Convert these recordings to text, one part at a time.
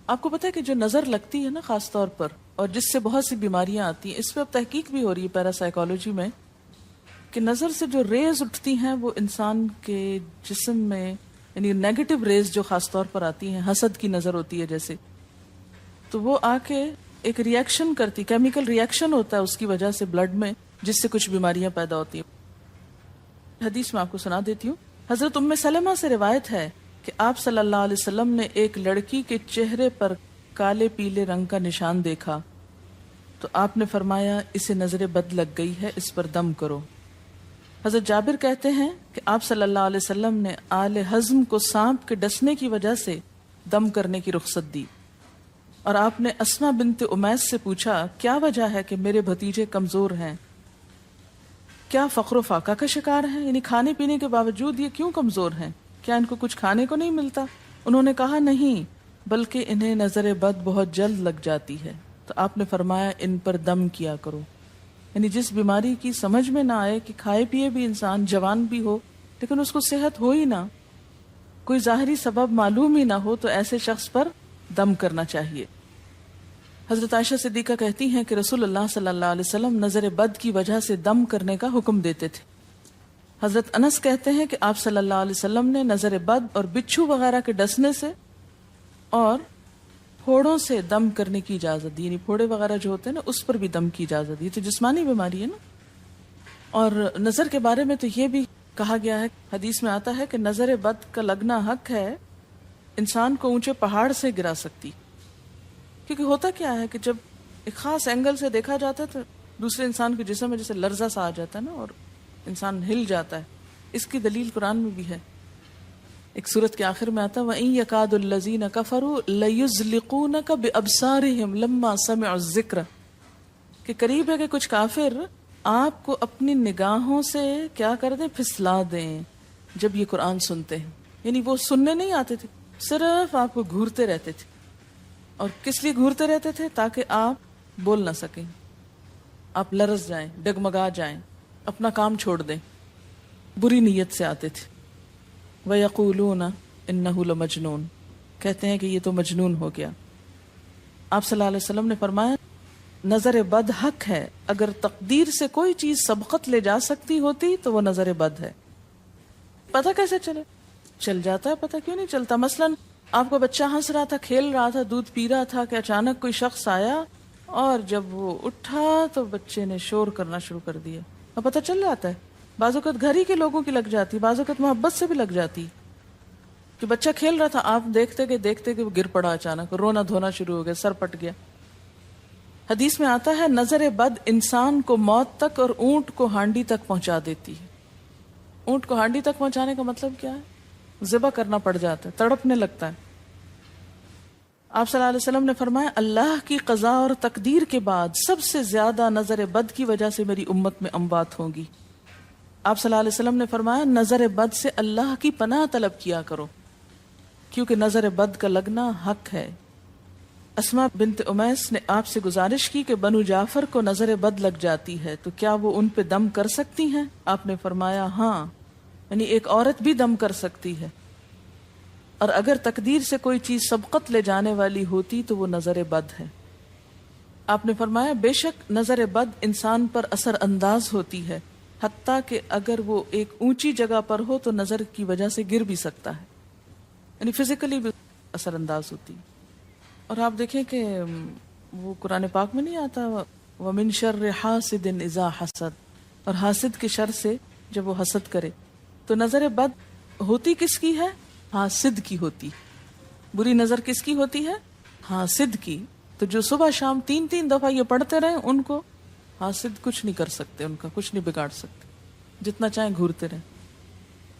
آپ کو پتہ ہے کہ جو نظر لگتی ہے نا خاص طور پر، اور جس سے بہت سی بیماریاں آتی ہیں، اس پہ اب تحقیق بھی ہو رہی ہے پیراسائیکالوجی میں، کہ نظر سے جو ریز اٹھتی ہیں وہ انسان کے جسم میں، یعنی نیگیٹو ریز جو خاص طور پر آتی ہیں، حسد کی نظر ہوتی ہے جیسے، تو وہ آ کے ایک ریئیکشن کرتی، کیمیکل ریئیکشن ہوتا ہے اس کی وجہ سے بلڈ میں، جس سے کچھ بیماریاں پیدا ہوتی ہیں۔ حدیث میں آپ کو سنا دیتی ہوں۔ حضرت ام سلمہ سے روایت ہے کہ آپ صلی اللہ علیہ وسلم نے ایک لڑکی کے چہرے پر کالے پیلے رنگ کا نشان دیکھا تو آپ نے فرمایا اسے نظر بد لگ گئی ہے، اس پر دم کرو۔ حضرت جابر کہتے ہیں کہ آپ صلی اللہ علیہ وسلم نے آل حزم کو سانپ کے ڈسنے کی وجہ سے دم کرنے کی رخصت دی، اور آپ نے اسما بنت امیس سے پوچھا کیا وجہ ہے کہ میرے بھتیجے کمزور ہیں، کیا فقر و فاقہ کا شکار ہیں، یعنی کھانے پینے کے باوجود یہ کیوں کمزور ہیں، کیا ان کو کچھ کھانے کو نہیں ملتا؟ انہوں نے کہا نہیں، بلکہ انہیں نظر بد بہت جلد لگ جاتی ہے، تو آپ نے فرمایا ان پر دم کیا کرو۔ یعنی جس بیماری کی سمجھ میں نہ آئے کہ کھائے پیے بھی انسان جوان بھی ہو لیکن اس کو صحت ہو ہی نہ، کوئی ظاہری سبب معلوم ہی نہ ہو، تو ایسے شخص پر دم کرنا چاہیے۔ حضرت عائشہ صدیقہ کہتی ہیں کہ رسول اللہ صلی اللہ علیہ وسلم نظر بد کی وجہ سے دم کرنے کا حکم دیتے تھے۔ حضرت انس کہتے ہیں کہ آپ صلی اللہ علیہ وسلم نے نظر بد اور بچھو وغیرہ کے ڈسنے سے اور پھوڑوں سے دم کرنے کی اجازت دی، یعنی پھوڑے وغیرہ جو ہوتے ہیں نا اس پر بھی دم کی اجازت دی، تو جسمانی بیماری ہے نا۔ اور نظر کے بارے میں تو یہ بھی کہا گیا ہے، حدیث میں آتا ہے کہ نظر بد کا لگنا حق ہے، انسان کو اونچے پہاڑ سے گرا سکتی، کیونکہ ہوتا کیا ہے کہ جب ایک خاص اینگل سے دیکھا جاتا ہے تو دوسرے انسان کے جسم میں جیسے لرزہ سا آ جاتا ہے نا اور انسان ہل جاتا ہے۔ اس کی دلیل قرآن میں بھی ہے، ایک سورت کے آخر میں آتا ہے وَإِن يَكَادُ الَّذِينَ كَفَرُوا لَيُزْلِقُونَكَ بِأَبْصَارِهِمْ لَمَّا سَمِعُوا الذِّكْرَ، کہ قریب ہے کہ کچھ کافر آپ کو اپنی نگاہوں سے کیا کر دیں، پھسلا دیں جب یہ قرآن سنتے ہیں۔ یعنی وہ سننے نہیں آتے تھے، صرف آپ کو گھورتے رہتے تھے۔ اور کس لیے گھورتے رہتے تھے؟ تاکہ آپ بول نہ سکیں، آپ لرز جائیں، ڈگمگا جائیں، اپنا کام چھوڑ دیں، بری نیت سے آتے تھے۔ وَيَقُولُونَ إِنَّهُ لَمَجْنُونَ، کہتے ہیں کہ یہ تو مجنون ہو گیا۔ آپ صلی اللہ علیہ وسلم نے فرمایا نظر بد حق ہے، اگر تقدیر سے کوئی چیز سبقت لے جا سکتی ہوتی تو وہ نظر بد ہے۔ پتہ کیسے چلے؟ چل جاتا ہے، پتہ کیوں نہیں چلتا؟ مثلاً آپ کو بچہ ہنس رہا تھا، کھیل رہا تھا، دودھ پی رہا تھا کہ اچانک کوئی شخص آیا اور جب وہ اٹھا تو بچے نے شور کرنا شروع کر دیا، اور پتہ چل جاتا ہے۔ بعض اوقات گھر ہی کے لوگوں کی لگ جاتی، بعض اوقات محبت سے بھی لگ جاتی، کہ بچہ کھیل رہا تھا، آپ دیکھتے کہ وہ گر پڑا، اچانک رونا دھونا شروع ہو گیا، سر پٹ گیا۔ حدیث میں آتا ہے نظر بد انسان کو موت تک اور اونٹ کو ہانڈی تک پہنچا دیتی ہے۔ اونٹ کو ہانڈی تک پہنچانے کا مطلب کیا ہے؟ ذبح کرنا پڑ جاتا ہے، تڑپنے لگتا ہے۔ آپ صلی اللہ علیہ وسلم نے فرمایا اللہ کی قضاء اور تقدیر کے بعد سب سے زیادہ نظر بد کی وجہ سے میری امت میں اموات ہوں گی۔ آپ صلی اللہ علیہ وسلم نے فرمایا نظر بد سے اللہ کی پناہ طلب کیا کرو، کیونکہ نظر بد کا لگنا حق ہے۔ اسما بنت امیس نے آپ سے گزارش کی کہ بنو جعفر کو نظر بد لگ جاتی ہے تو کیا وہ ان پہ دم کر سکتی ہیں؟ آپ نے فرمایا ہاں، یعنی ایک عورت بھی دم کر سکتی ہے، اور اگر تقدیر سے کوئی چیز سبقت لے جانے والی ہوتی تو وہ نظر بد ہے۔ آپ نے فرمایا بے شک نظر بد انسان پر اثر انداز ہوتی ہے، حتیٰ کہ اگر وہ ایک اونچی جگہ پر ہو تو نظر کی وجہ سے گر بھی سکتا ہے، یعنی فزیکلی بھی اثر انداز ہوتی ہے۔ اور آپ دیکھیں کہ وہ قرآن پاک میں نہیں آتا وَمِن شَرِّ حَاسِدٍ إِذَا حَسَدَ، اور حاسد کے شر سے جب وہ حسد کرے، تو نظر بد ہوتی کس کی ہے؟ حاسد کی ہوتی۔ بری نظر کس کی ہوتی ہے؟ حاسد کی۔ تو جو صبح شام 3 دفعہ یہ پڑھتے رہیں ان کو حاسد کچھ نہیں کر سکتے، ان کا کچھ نہیں بگاڑ سکتے، جتنا چاہیں گھورتے رہیں۔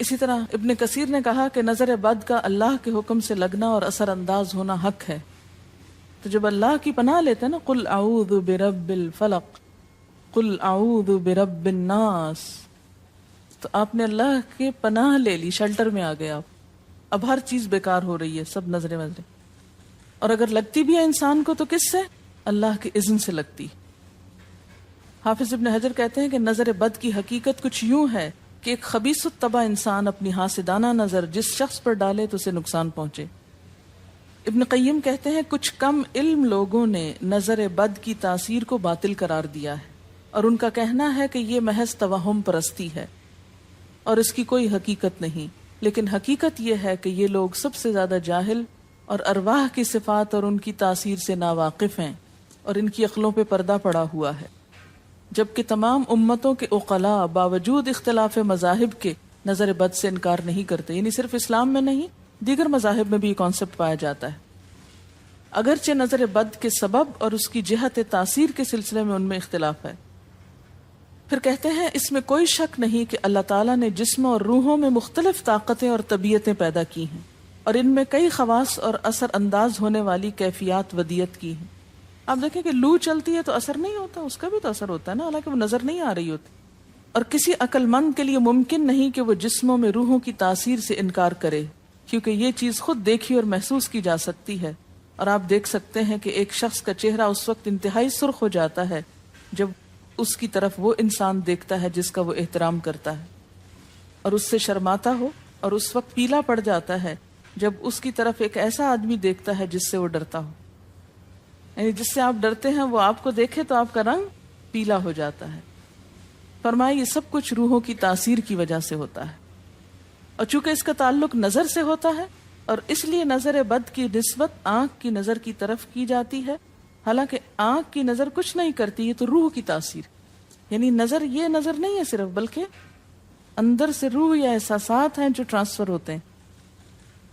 اسی طرح ابن کثیر نے کہا کہ نظر بد کا اللہ کے حکم سے لگنا اور اثر انداز ہونا حق ہے۔ تو جب اللہ کی پناہ لیتے ہیں نا قل اعوذ برب الفلق قل اعوذ برب الناس، تو آپ نے اللہ کے پناہ لے لی، شیلٹر میں آ گئے آپ۔ اب ہر چیز بیکار ہو رہی ہے، سب نظریں وظریں، اور اگر لگتی بھی ہے انسان کو تو کس سے؟ اللہ کے اذن سے لگتی۔ حافظ ابن حجر کہتے ہیں کہ نظر بد کی حقیقت کچھ یوں ہے کہ ایک خبیث الطبع انسان اپنی حاسدانہ نظر جس شخص پر ڈالے تو اسے نقصان پہنچے۔ ابن قیم کہتے ہیں کچھ کم علم لوگوں نے نظر بد کی تاثیر کو باطل قرار دیا ہے اور ان کا کہنا ہے کہ یہ محض توہم پرستی ہے اور اس کی کوئی حقیقت نہیں، لیکن حقیقت یہ ہے کہ یہ لوگ سب سے زیادہ جاہل اور ارواح کی صفات اور ان کی تاثیر سے ناواقف ہیں اور ان کی عقلوں پہ پردہ پڑا ہوا ہے، جبکہ تمام امتوں کے عقلاء باوجود اختلاف مذاہب کے نظر بد سے انکار نہیں کرتے. یعنی صرف اسلام میں نہیں، دیگر مذاہب میں بھی یہ کانسیپٹ پایا جاتا ہے. اگرچہ نظر بد کے سبب اور اس کی جہت تاثیر کے سلسلے میں ان میں اختلاف ہے. پھر کہتے ہیں اس میں کوئی شک نہیں کہ اللہ تعالیٰ نے جسموں اور روحوں میں مختلف طاقتیں اور طبیعتیں پیدا کی ہیں اور ان میں کئی خواص اور اثر انداز ہونے والی کیفیات ودیت کی ہیں. آپ دیکھیں کہ لو چلتی ہے تو اثر نہیں ہوتا، اس کا بھی تو اثر ہوتا ہے نا، حالانکہ وہ نظر نہیں آ رہی ہوتی. اور کسی عقل مند کے لیے ممکن نہیں کہ وہ جسموں میں روحوں کی تاثیر سے انکار کرے، کیونکہ یہ چیز خود دیکھی اور محسوس کی جا سکتی ہے. اور آپ دیکھ سکتے ہیں کہ ایک شخص کا چہرہ اس وقت انتہائی سرخ ہو جاتا ہے جب اس کی طرف وہ انسان دیکھتا ہے جس کا وہ احترام کرتا ہے، اور اس سے شرماتا ہو، اور اس وقت پیلا پڑ جاتا ہے جب اس کی طرف ایک ایسا آدمی دیکھتا ہے جس سے وہ ڈرتا ہو. یعنی جس سے آپ ڈرتے ہیں وہ آپ کو دیکھے تو آپ کا رنگ پیلا ہو جاتا ہے. فرمایا یہ سب کچھ روحوں کی تاثیر کی وجہ سے ہوتا ہے، اور چونکہ اس کا تعلق نظر سے ہوتا ہے اور اس لیے نظر بد کی نسبت آنکھ کی نظر کی طرف کی جاتی ہے، حالانکہ آنکھ کی نظر کچھ نہیں کرتی، یہ تو روح کی تاثیر. یعنی نظر یہ نظر نہیں ہے صرف، بلکہ اندر سے روح یا احساسات ہیں جو ٹرانسفر ہوتے ہیں.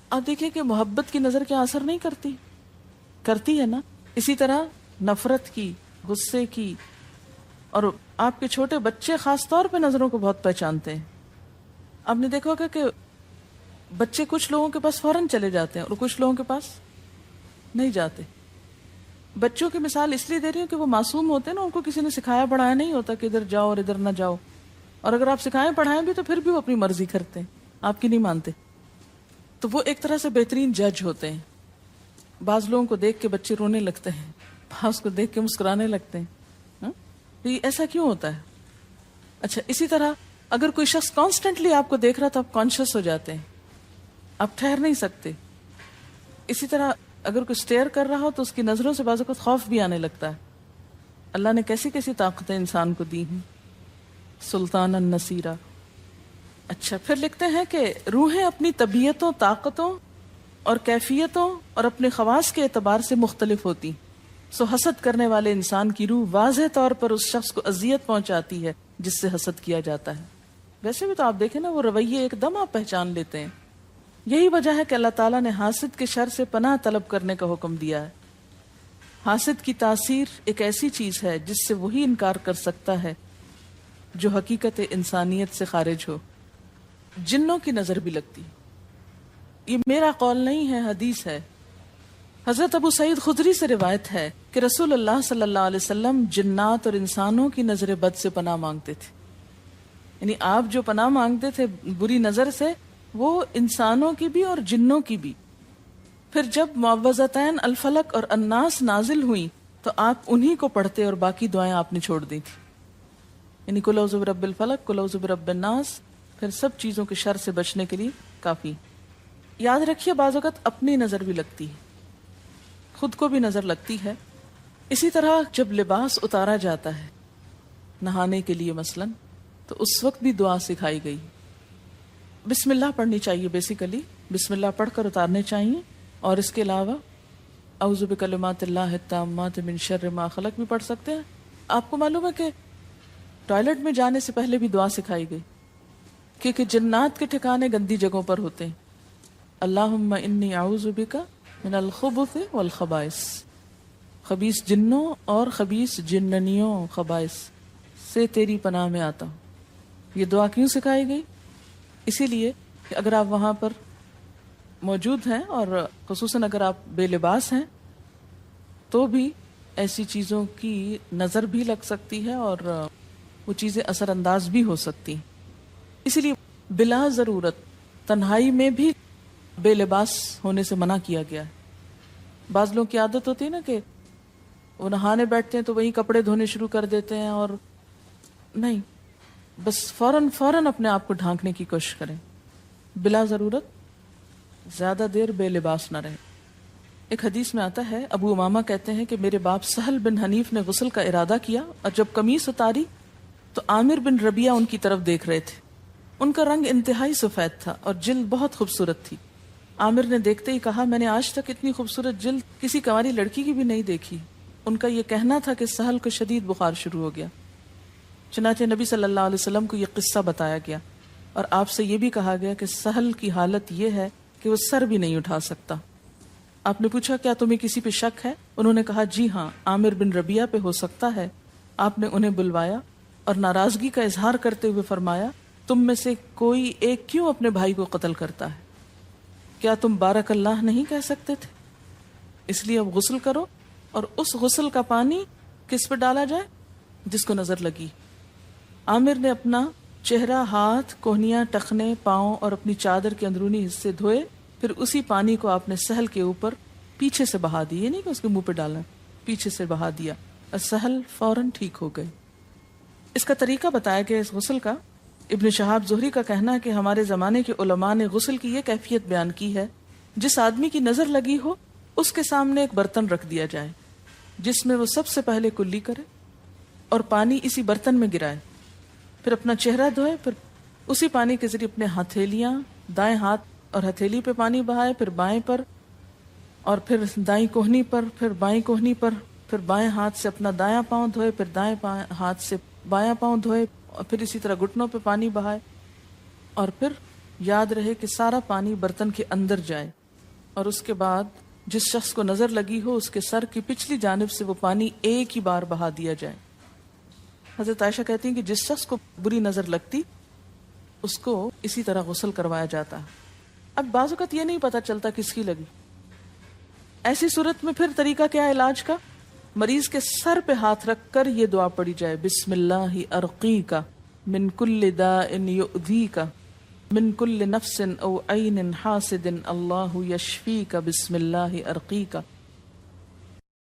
آپ دیکھیں کہ محبت کی نظر کیا اثر نہیں کرتی ہے نا. اسی طرح نفرت کی، غصے کی، اور آپ کے چھوٹے بچے خاص طور پہ نظروں کو بہت پہچانتے ہیں. آپ نے دیکھا ہوگا کہ بچے کچھ لوگوں کے پاس فوراً چلے جاتے ہیں اور کچھ لوگوں کے پاس نہیں جاتے. بچوں کی مثال اس لیے دے رہی ہوں کہ وہ معصوم ہوتے ہیں نا، ان کو کسی نے سکھایا پڑھایا نہیں ہوتا کہ ادھر جاؤ اور ادھر نہ جاؤ، اور اگر آپ سکھائیں پڑھائیں بھی تو پھر بھی وہ اپنی مرضی کرتے ہیں، آپ کی نہیں مانتے. تو وہ ایک طرح سے بہترین جج ہوتے ہیں. بعض لوگوں کو دیکھ کے بچے رونے لگتے ہیں، بعض کو دیکھ کے مسکرانے لگتے ہیں. تو یہ ایسا کیوں ہوتا ہے؟ اچھا، اسی طرح اگر کوئی شخص کانسٹنٹلی آپ کو دیکھ رہا تو آپ کانشیس ہو جاتے ہیں، آپ ٹھہر نہیں سکتے. اسی طرح اگر کوئی سٹیئر کر رہا ہو تو اس کی نظروں سے بعض اوقات خوف بھی آنے لگتا ہے. اللہ نے کیسی کیسی طاقتیں انسان کو دی ہیں. سلطان النصیرہ. اچھا، پھر لکھتے ہیں کہ روحیں اپنی طبیعتوں، طاقتوں اور کیفیتوں اور اپنے خواص کے اعتبار سے مختلف ہوتی. سو حسد کرنے والے انسان کی روح واضح طور پر اس شخص کو اذیت پہنچاتی ہے جس سے حسد کیا جاتا ہے. ویسے بھی تو آپ دیکھیں نا، وہ رویے ایک دم آپ پہچان لیتے ہیں. یہی وجہ ہے کہ اللہ تعالیٰ نے حاسد کے شر سے پناہ طلب کرنے کا حکم دیا ہے. حاسد کی تاثیر ایک ایسی چیز ہے جس سے وہی انکار کر سکتا ہے جو حقیقت انسانیت سے خارج ہو. جنوں کی نظر بھی لگتی. یہ میرا قول نہیں ہے، حدیث ہے. حضرت ابو سعید خدری سے روایت ہے کہ رسول اللہ صلی اللہ علیہ وسلم جنات اور انسانوں کی نظر بد سے پناہ مانگتے تھے. یعنی آپ جو پناہ مانگتے تھے بری نظر سے، وہ انسانوں کی بھی اور جنوں کی بھی. پھر جب معوذتین الفلق اور الناس نازل ہوئی تو آپ انہی کو پڑھتے اور باقی دعائیں آپ نے چھوڑ دی تھی. یعنی قل اعوذ برب الفلق، قل اعوذ برب الناس، پھر سب چیزوں کے شر سے بچنے کے لیے کافی. یاد رکھیے بعض اوقات اپنی نظر بھی لگتی ہے، خود کو بھی نظر لگتی ہے. اسی طرح جب لباس اتارا جاتا ہے نہانے کے لیے مثلاً، تو اس وقت بھی دعا سکھائی گئی. بسم اللہ پڑھنی چاہیے، بیسیکلی بسم اللہ پڑھ کر اتارنے چاہیے. اور اس کے علاوہ اعوذ بکلمات اللہ التامات من شر ما خلق بھی پڑھ سکتے ہیں. آپ کو معلوم ہے کہ ٹوائلٹ میں جانے سے پہلے بھی دعا سکھائی گئی، کیونکہ جنات کے ٹھکانے گندی جگہوں پر ہوتے ہیں. اللہم انی اعوذ بک من الخبث والخبائث، خبیث جنوں اور خبیث جننیوں، خبائث سے تیری پناہ میں آتا ہوں. یہ دعا کیوں سکھائی گئی؟ اسی لیے کہ اگر آپ وہاں پر موجود ہیں اور خصوصاً اگر آپ بے لباس ہیں تو بھی ایسی چیزوں کی نظر بھی لگ سکتی ہے اور وہ چیزیں اثر انداز بھی ہو سکتی ہیں. اسی لیے بلا ضرورت تنہائی میں بھی بے لباس ہونے سے منع کیا گیا ہے. بعض لوگوں کی عادت ہوتی ہے نا کہ وہ نہانے بیٹھتے ہیں تو وہی کپڑے دھونے شروع کر دیتے ہیں، اور نہیں، بس فوراً اپنے آپ کو ڈھانکنے کی کوشش کریں. بلا ضرورت زیادہ دیر بے لباس نہ رہیں. ایک حدیث میں آتا ہے، ابو امامہ کہتے ہیں کہ میرے باپ سہل بن حنیف نے غسل کا ارادہ کیا اور جب قمیص اتاری تو عامر بن ربیعہ ان کی طرف دیکھ رہے تھے. ان کا رنگ انتہائی سفید تھا اور جلد بہت خوبصورت تھی. عامر نے دیکھتے ہی کہا، میں نے آج تک اتنی خوبصورت جلد کسی کنواری لڑکی کی بھی نہیں دیکھی. ان کا یہ کہنا تھا کہ سہل کو شدید بخار شروع ہو گیا. چنانچہ نبی صلی اللہ علیہ وسلم کو یہ قصہ بتایا گیا اور آپ سے یہ بھی کہا گیا کہ سہل کی حالت یہ ہے کہ وہ سر بھی نہیں اٹھا سکتا. آپ نے پوچھا، کیا تمہیں کسی پہ شک ہے؟ انہوں نے کہا، جی ہاں، عامر بن ربیعہ پہ ہو سکتا ہے. آپ نے انہیں بلوایا اور ناراضگی کا اظہار کرتے ہوئے فرمایا، تم میں سے کوئی ایک کیوں اپنے بھائی کو قتل کرتا ہے؟ کیا تم بارک اللہ نہیں کہہ سکتے تھے؟ اس لیے اب غسل کرو، اور اس غسل کا پانی کس پہ ڈالا جائے؟ جس کو نظر لگی. عامر نے اپنا چہرہ، ہاتھ، کوہنیاں، ٹخنے، پاؤں اور اپنی چادر کے اندرونی حصے دھوئے. پھر اسی پانی کو آپ نے سہل کے اوپر پیچھے سے بہا دی، یہ نہیں کہ اس کے منہ پہ ڈالنا، پیچھے سے بہا دیا اور سہل فوراً ٹھیک ہو گئے. اس کا طریقہ بتایا گیا اس غسل کا. ابن شہاب زہری کا کہنا ہے کہ ہمارے زمانے کے علماء نے غسل کی یہ کیفیت بیان کی ہے، جس آدمی کی نظر لگی ہو اس کے سامنے ایک برتن رکھ دیا جائے جس میں وہ سب سے پہلے کلی کرے اور پانی اسی برتن میں گرائے. پھر اپنا چہرہ دھوئے، پھر اسی پانی کے ذریعے اپنے ہتھیلیاں، دائیں ہاتھ اور ہتھیلی پہ پانی بہائے، پھر بائیں پر، اور پھر دائیں کوہنی پر، پھر بائیں کوہنی پر، پھر بائیں ہاتھ سے اپنا دایاں پاؤں دھوئے، پھر دائیں ہاتھ سے بایاں پاؤں دھوئے، اور پھر اسی طرح گھٹنوں پہ پانی بہائے. اور پھر یاد رہے کہ سارا پانی برتن کے اندر جائے، اور اس کے بعد جس شخص کو نظر لگی ہو اس کے سر کی پچھلی جانب سے وہ پانی ایک ہی بار بہا دیا جائے. حضرت عائشہ کہتی ہیں کہ جس شخص کو بری نظر لگتی اس کو اسی طرح غسل کروایا جاتا. اب بعض اوقات یہ نہیں پتا چلتا کس کی لگی. ایسی صورت میں پھر طریقہ کیا ہے علاج کا؟ مریض کے سر پہ ہاتھ رکھ کر یہ دعا پڑھی جائے، بسم اللہ ارقیک من کل داء یؤذیک من کل نفس او عین حاسد اللہ یشفیک بسم اللہ ارقیک.